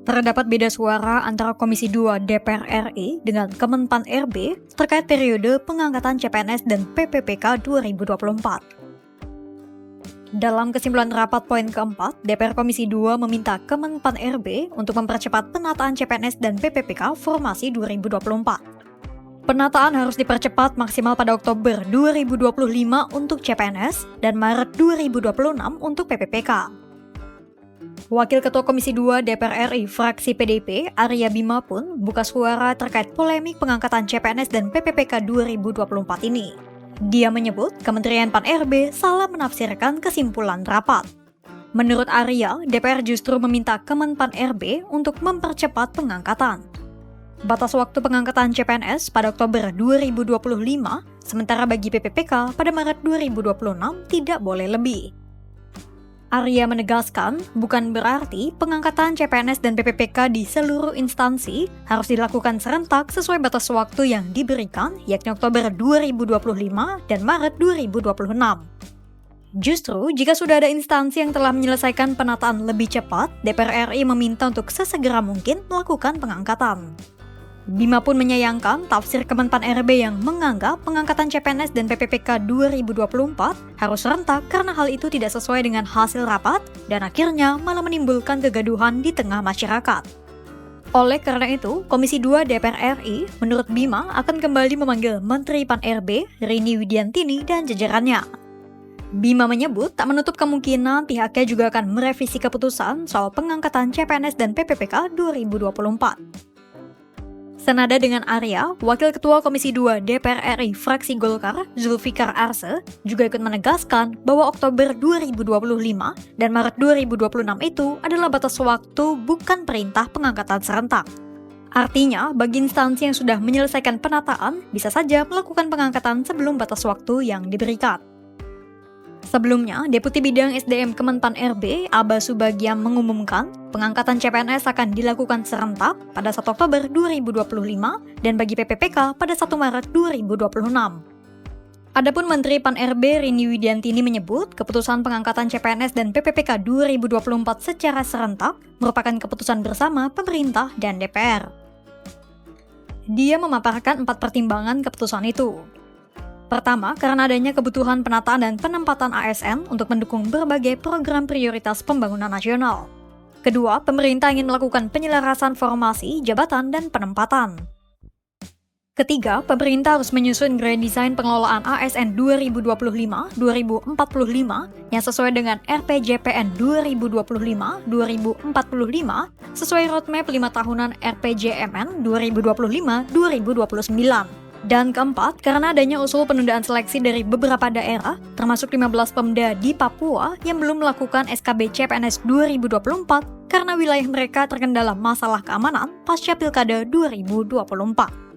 Terdapat beda suara antara Komisi 2 DPR RI dengan Kemenpan RB terkait periode pengangkatan CPNS dan PPPK 2024. Dalam kesimpulan rapat poin keempat, DPR Komisi 2 meminta Kemenpan RB untuk mempercepat penataan CPNS dan PPPK formasi 2024. Penataan harus dipercepat maksimal pada Oktober 2025 untuk CPNS dan Maret 2026 untuk PPPK. Wakil Ketua Komisi 2 DPR RI fraksi PDIP, Arya Bima pun buka suara terkait polemik pengangkatan CPNS dan PPPK 2024 ini. Dia menyebut Kementerian Pan-RB salah menafsirkan kesimpulan rapat. Menurut Arya, DPR justru meminta Kemenpan RB untuk mempercepat pengangkatan. Batas waktu pengangkatan CPNS pada Oktober 2025, sementara bagi PPPK pada Maret 2026 tidak boleh lebih. Arya menegaskan, bukan berarti pengangkatan CPNS dan PPPK di seluruh instansi harus dilakukan serentak sesuai batas waktu yang diberikan, yakni Oktober 2025 dan Maret 2026. Justru, jika sudah ada instansi yang telah menyelesaikan penataan lebih cepat, DPR RI meminta untuk sesegera mungkin melakukan pengangkatan. Bima pun menyayangkan tafsir Kemenpan RB yang menganggap pengangkatan CPNS dan PPPK 2024 harus serentak karena hal itu tidak sesuai dengan hasil rapat dan akhirnya malah menimbulkan kegaduhan di tengah masyarakat. Oleh karena itu, Komisi 2 DPR RI menurut Bima akan kembali memanggil Menteri Pan RB, Rini Widiantini dan jajarannya. Bima menyebut tak menutup kemungkinan pihaknya juga akan merevisi keputusan soal pengangkatan CPNS dan PPPK 2024. Senada dengan Arya, Wakil Ketua Komisi 2 DPR RI fraksi Golkar, Zulfikar Arse, juga ikut menegaskan bahwa Oktober 2025 dan Maret 2026 itu adalah batas waktu bukan perintah pengangkatan serentak. Artinya, bagi instansi yang sudah menyelesaikan penataan, bisa saja melakukan pengangkatan sebelum batas waktu yang diberikan. Sebelumnya, Deputi Bidang SDM Kemenpan RB, Aba Subagiam mengumumkan pengangkatan CPNS akan dilakukan serentak pada 1 Oktober 2025 dan bagi PPPK pada 1 Maret 2026. Adapun Menteri Pan RB Rini Widiantini menyebut keputusan pengangkatan CPNS dan PPPK 2024 secara serentak merupakan keputusan bersama pemerintah dan DPR. Dia memaparkan 4 pertimbangan keputusan itu. Pertama, karena adanya kebutuhan penataan dan penempatan ASN untuk mendukung berbagai program prioritas pembangunan nasional. Kedua, pemerintah ingin melakukan penyelarasan formasi, jabatan, dan penempatan. Ketiga, pemerintah harus menyusun grand design pengelolaan ASN 2025-2045 yang sesuai dengan RPJPN 2025-2045 sesuai roadmap 5 tahunan RPJMN 2025-2029. Dan keempat, karena adanya usul penundaan seleksi dari beberapa daerah, termasuk 15 Pemda di Papua yang belum melakukan SKB CPNS 2024 karena wilayah mereka terkendala masalah keamanan pasca Pilkada 2024.